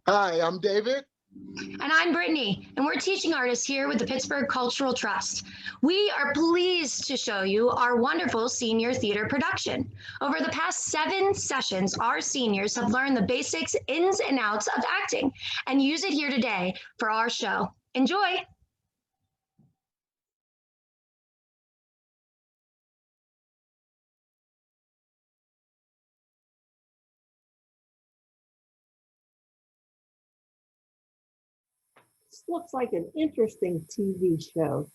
Hi, I'm David. And I'm Brittany, and we're teaching artists here with the Pittsburgh Cultural Trust. We are pleased to show you our wonderful senior theater production. Over the past 7 sessions, our seniors have learned the basics, ins and outs of acting, and use it here today for our show. Enjoy! This looks like an interesting TV show.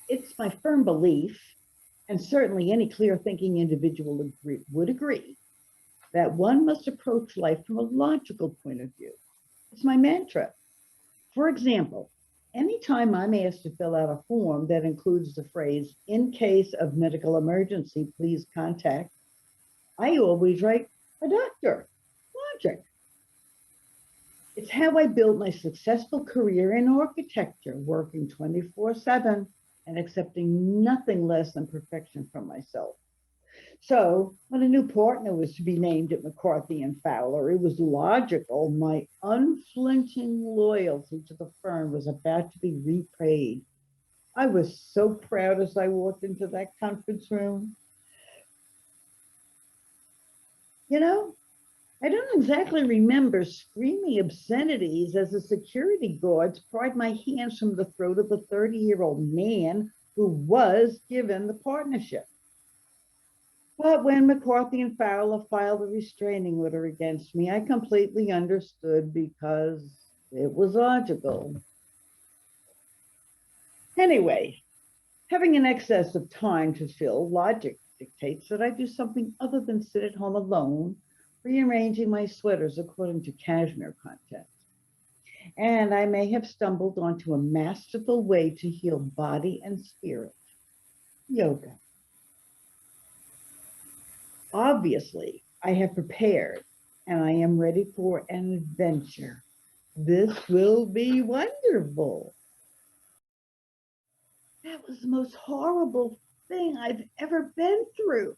It's my firm belief, and certainly any clear-thinking individual would agree, that one must approach life from a logical point of view. It's my mantra. For example, anytime I'm asked to fill out a form that includes the phrase, "in case of medical emergency, please contact," I always write a doctor. Logic. It's how I built my successful career in architecture, working 24/7 and accepting nothing less than perfection from myself. So when a new partner was to be named at McCarthy and Fowler, it was logical my unflinching loyalty to the firm was about to be repaid. I was so proud as I walked into that conference room. You know, I don't exactly remember screaming obscenities as the security guards pried my hands from the throat of the 30-year-old man who was given the partnership. But when McCarthy and Fowler filed a restraining order against me, I completely understood because it was logical. Anyway, having an excess of time to fill, logic dictates that I do something other than sit at home alone, rearranging my sweaters according to cashmere content. And I may have stumbled onto a masterful way to heal body and spirit: yoga. Obviously, I have prepared and I am ready for an adventure. This will be wonderful. That was the most horrible thing I've ever been through.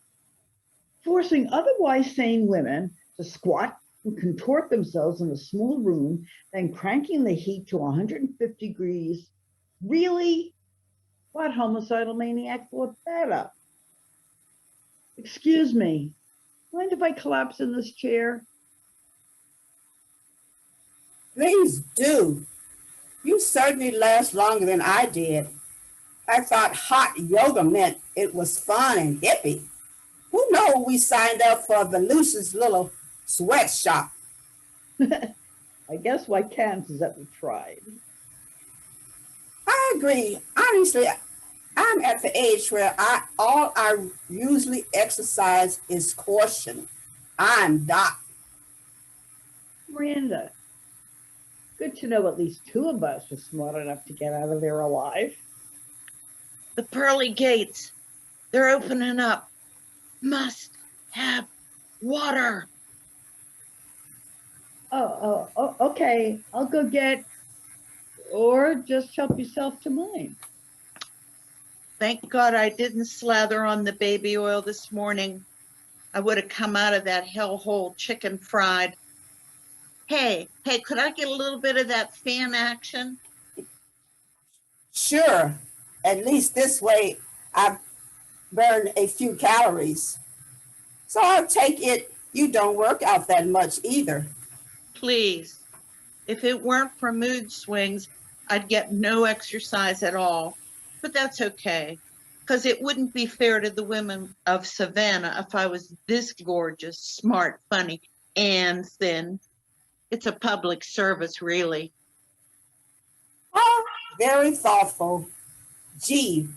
Forcing otherwise sane women to squat and contort themselves in a small room, then cranking the heat to 150 degrees. Really? What homicidal maniac thought that up? Excuse me, mind if I collapse in this chair? Please do. You certainly last longer than I did. I thought hot yoga meant it was fun and hippie. Who knows we signed up for Volusia's little sweatshop? I guess what counts is that we tried. I agree. Honestly, I'm at the age where all I usually exercise is caution. I'm Doc. Miranda, good to know at least 2 of us were smart enough to get out of there alive. The pearly gates, they're opening up. Must have water. Oh, okay. I'll go get, or just help yourself to mine. Thank God I didn't slather on the baby oil this morning. I would have come out of that hellhole chicken fried. Hey, could I get a little bit of that fan action? Sure, at least this way I burn a few calories. So I'll take it you don't work out that much either. Please. If it weren't for mood swings, I'd get no exercise at all. But that's okay, because it wouldn't be fair to the women of Savannah if I was this gorgeous, smart, funny, and thin. It's a public service, really. Oh, very thoughtful. Gee,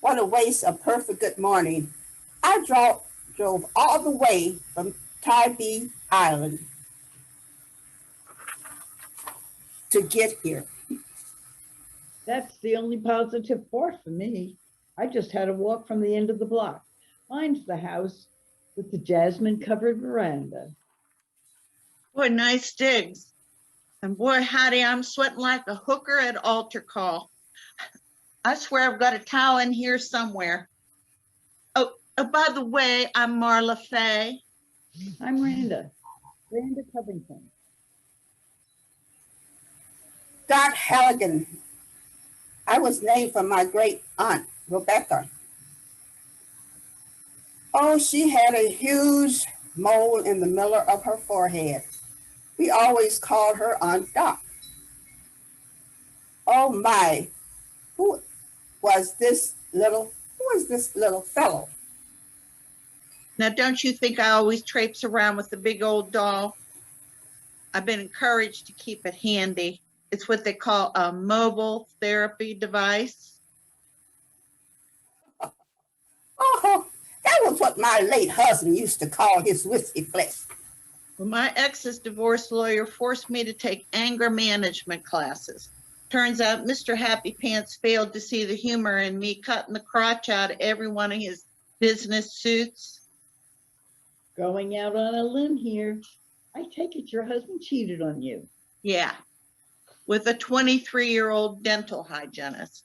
what a waste of perfect good morning. I drove all the way from Tybee Island to get here. That's the only positive part for me. I just had to walk from the end of the block. Mine's the house with the jasmine covered veranda. Boy, nice digs. And boy, Hattie, I'm sweating like a hooker at altar call. I swear I've got a towel in here somewhere. Oh, by the way, I'm Marla Fay. I'm Randa Covington. Dot Halligan. I was named for my great aunt, Rebecca. Oh, she had a huge mole in the middle of her forehead. We always called her Aunt Dot. Oh my, who who was this little fellow? Now, don't you think I always traipse around with the big old doll? I've been encouraged to keep it handy. It's what they call a mobile therapy device. Oh, that was what my late husband used to call his whiskey flesh. Well, my ex's divorce lawyer forced me to take anger management classes. Turns out Mr. Happy Pants failed to see the humor in me cutting the crotch out of every one of his business suits. Going out on a limb here. I take it your husband cheated on you. Yeah, with a 23-year-old dental hygienist.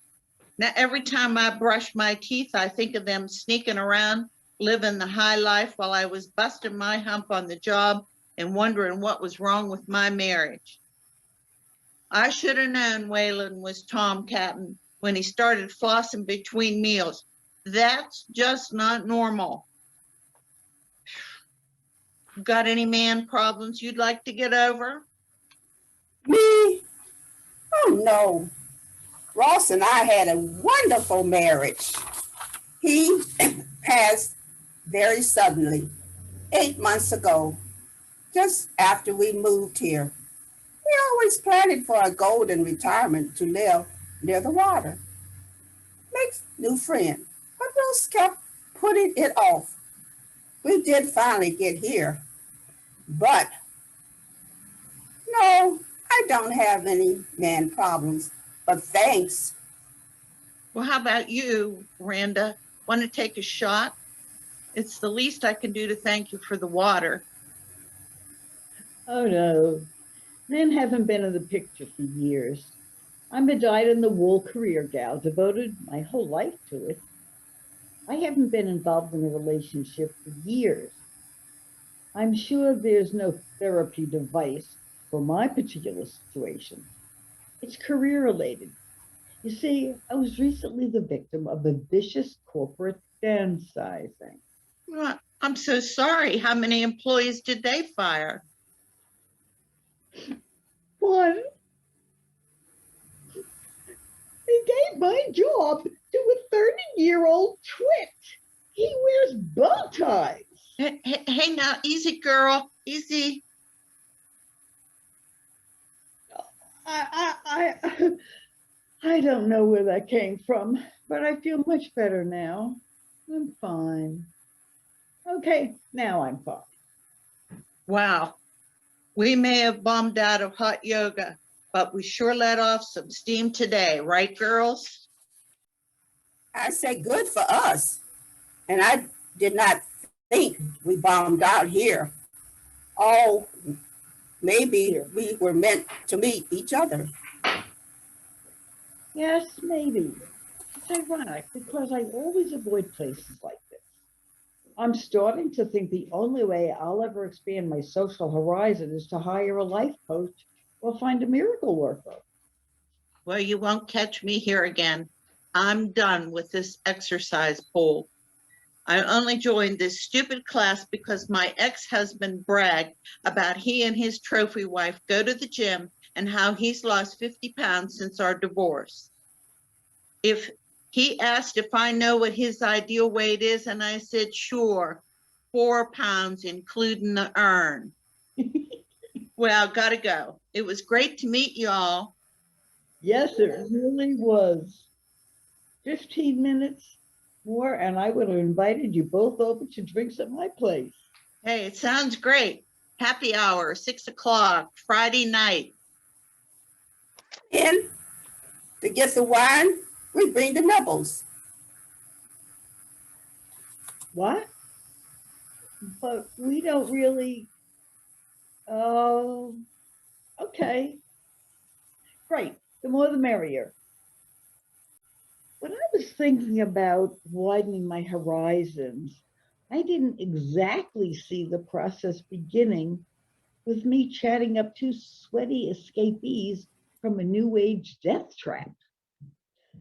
Now, every time I brush my teeth, I think of them sneaking around, living the high life while I was busting my hump on the job and wondering what was wrong with my marriage. I should have known Waylon was tomcatting when he started flossing between meals. That's just not normal. Got any man problems you'd like to get over? Me? Oh no. Ross and I had a wonderful marriage. He passed very suddenly 8 months ago, just after we moved here. We always planned for a golden retirement to live near the water. Make new friends, but Ross kept putting it off. We did finally get here, but no, I don't have any man problems, but thanks. Well, how about you, Randa? Want to take a shot? It's the least I can do to thank you for the water. Oh no, men haven't been in the picture for years. I'm a dyed-in-the-wool career gal, devoted my whole life to it. I haven't been involved in a relationship for years. I'm sure there's no therapy device for my particular situation. It's career related. You see, I was recently the victim of a vicious corporate downsizing. Well, I'm so sorry. How many employees did they fire? One, they gave my job to a 30-year-old twit. He wears bow ties. Hey, now, easy, girl, easy. I don't know where that came from, but I feel much better now. I'm fine. Okay, now I'm fine. Wow. We may have bombed out of hot yoga, but we sure let off some steam today, right, girls? I say good for us. And I did not think we bombed out here. Oh, maybe we were meant to meet each other. Yes, maybe. It's ironic because I always avoid places like this. I'm starting to think the only way I'll ever expand my social horizon is to hire a life coach or find a miracle worker. Well, you won't catch me here again. I'm done with this exercise pole. I only joined this stupid class because my ex-husband bragged about he and his trophy wife go to the gym and how he's lost 50 pounds since our divorce. If he asked if I know what his ideal weight is, and I said, sure, 4 pounds, including the urn. Well, gotta go. It was great to meet y'all. Yes, it really was. 15 minutes more, and I would have invited you both over to drinks at my place. Hey, it sounds great. Happy hour, 6 o'clock, Friday night. And to get the wine, we bring the nibbles. What? But we don't really. Oh, okay. Great. The more the merrier. When I was thinking about widening my horizons, I didn't exactly see the process beginning with me chatting up two sweaty escapees from a new age death trap.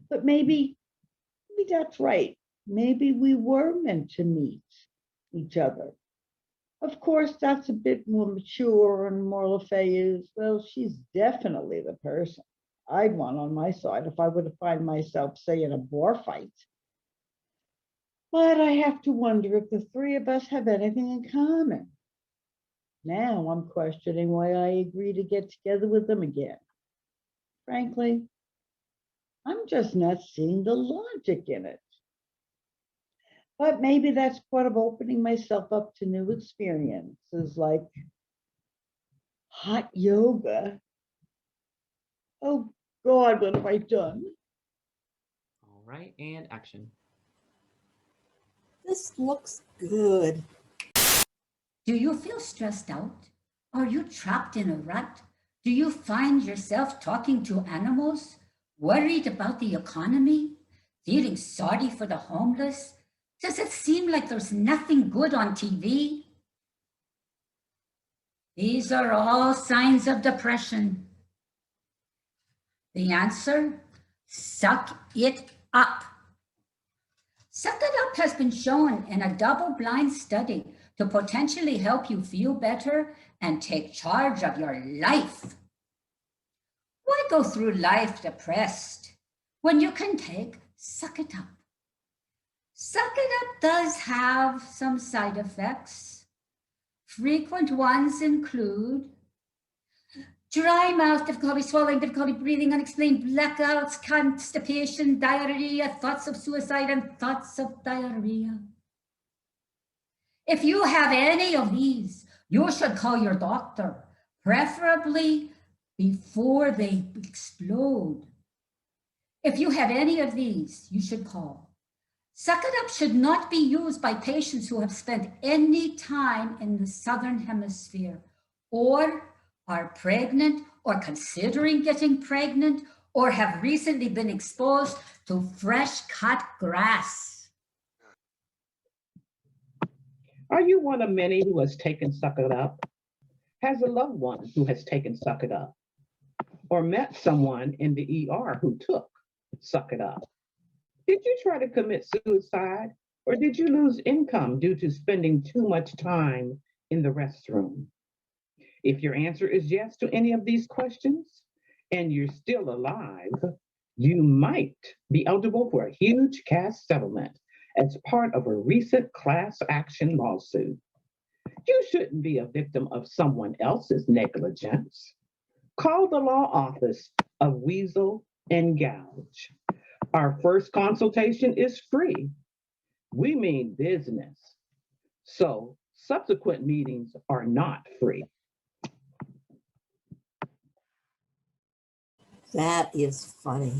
But maybe that's right. Maybe we were meant to meet each other. Of course, that's a bit more mature, and Marla Fay is, well, she's definitely the person I'd want on my side if I were to find myself, say, in a bar fight. But I have to wonder if the three of us have anything in common. Now I'm questioning why I agreed to get together with them again. Frankly, I'm just not seeing the logic in it. But maybe that's part of opening myself up to new experiences like hot yoga. Oh God, what have I done? All right, and action. This looks good. Do you feel stressed out? Are you trapped in a rut? Do you find yourself talking to animals? Worried about the economy? Feeling sorry for the homeless? Does it seem like there's nothing good on TV? These are all signs of depression. The answer? Suck it up. Suck It Up has been shown in a double-blind study to potentially help you feel better and take charge of your life. Why go through life depressed when you can take Suck It Up? Suck It Up does have some side effects. Frequent ones include dry mouth, difficulty swallowing, difficulty breathing, unexplained blackouts, constipation, diarrhea, thoughts of suicide, and thoughts of diarrhea. If you have any of these, you should call your doctor, preferably before they explode. If you have any of these, you should call. Suck It Up should not be used by patients who have spent any time in the Southern Hemisphere or are pregnant or considering getting pregnant or have recently been exposed to fresh cut grass. Are you one of many who has taken Suck It Up? Has a loved one who has taken Suck It Up? Or met someone in the ER who took Suck It Up? Did you try to commit suicide? Or did you lose income due to spending too much time in the restroom? If your answer is yes to any of these questions, and you're still alive, you might be eligible for a huge cash settlement as part of a recent class action lawsuit. You shouldn't be a victim of someone else's negligence. Call the law office of Weasel and Gouge. Our first consultation is free. We mean business. So subsequent meetings are not free. That is funny.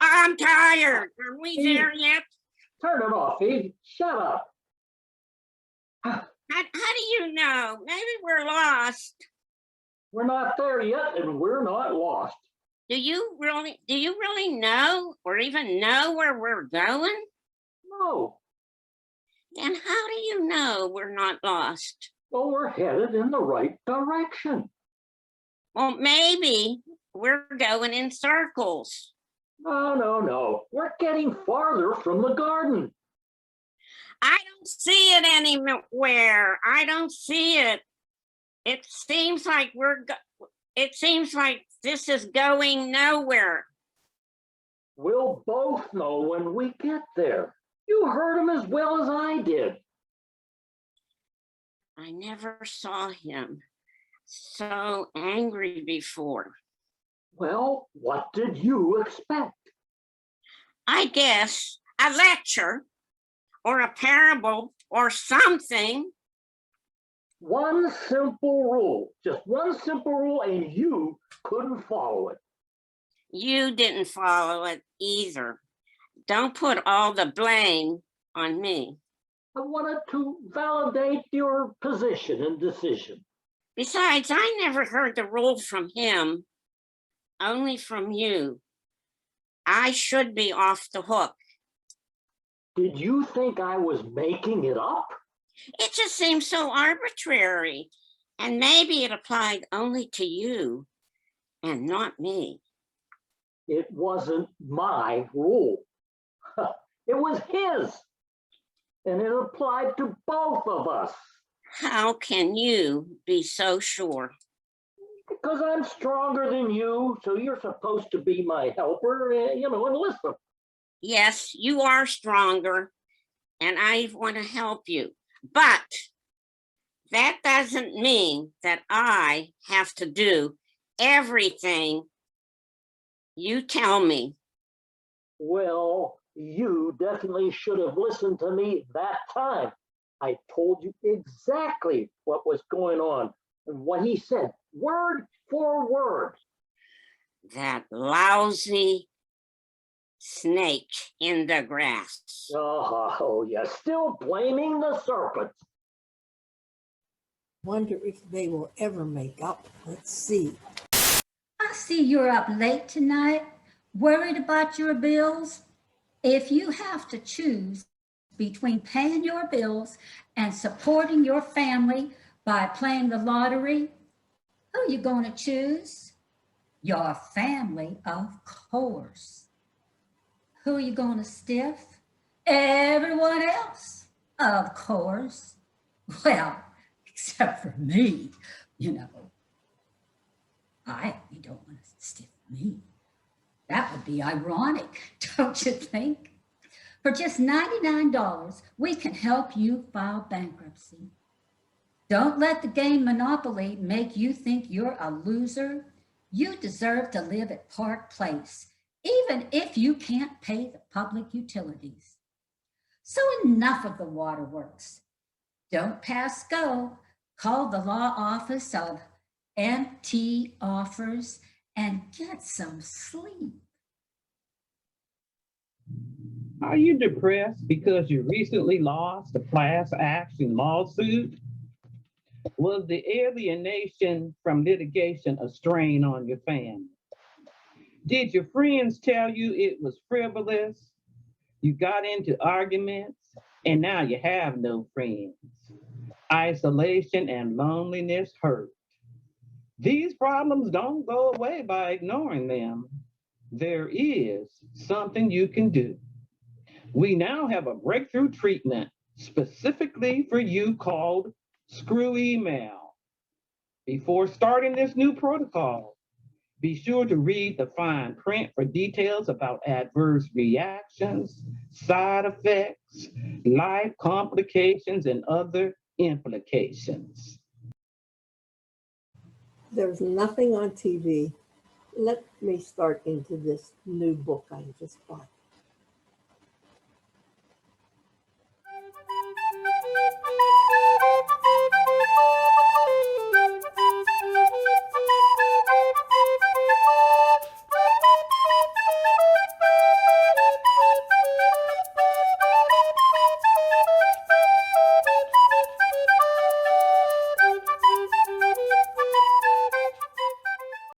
I'm tired. Are we there yet? Turn it off, Eve. Shut up. How do you know? Maybe we're lost. We're not there yet, and we're not lost. Do you really know or even know where we're going? No. Then how do you know we're not lost? Well, we're headed in the right direction. Well, maybe we're going in circles. No. We're getting farther from the garden. I don't see it anywhere. I don't see it. It seems like this is going nowhere. We'll both know when we get there. You heard him as well as I did. I never saw him so angry before. Well, what did you expect? I guess a lecture or a parable or something. One simple rule, just one simple rule, and you couldn't follow it. You didn't follow it either. Don't put all the blame on me. I wanted to validate your position and decision. Besides, I never heard the rule from him. only from you. I should be off the hook. Did you think I was making it up? It just seems so arbitrary. And maybe it applied only to you and not me. It wasn't my rule. It was his. And it applied to both of us. How can you be so sure? Because I'm stronger than you, so you're supposed to be my helper, and listen. Yes, you are stronger, and I want to help you. But that doesn't mean that I have to do everything you tell me. Well, you definitely should have listened to me that time. I told you exactly what was going on and what he said, word for word. That lousy snake in the grass. Oh, you're still blaming the serpent. Wonder if they will ever make up. Let's see. I see you're up late tonight, worried about your bills. If you have to choose between paying your bills and supporting your family by playing the lottery, who are you going to choose? Your family, of course. Who are you going to stiff? Everyone else, of course. Well, except for me, I don't want to stiff me. That would be ironic, don't you think? For just $99, we can help you file bankruptcy. Don't let the game Monopoly make you think you're a loser. You deserve to live at Park Place, even if you can't pay the public utilities. So enough of the waterworks. Don't pass go. Call the law office of MT Offers and get some sleep. Are you depressed because you recently lost a class action lawsuit? Was the alienation from litigation a strain on your family? Did your friends tell you it was frivolous? You got into arguments and now you have no friends. Isolation and loneliness hurt. These problems don't go away by ignoring them. There is something you can do. We now have a breakthrough treatment specifically for you called Screw Email. Before starting this new protocol, be sure to read the fine print for details about adverse reactions, side effects, life complications, and other implications. There's nothing on TV. Let me start into this new book I just bought.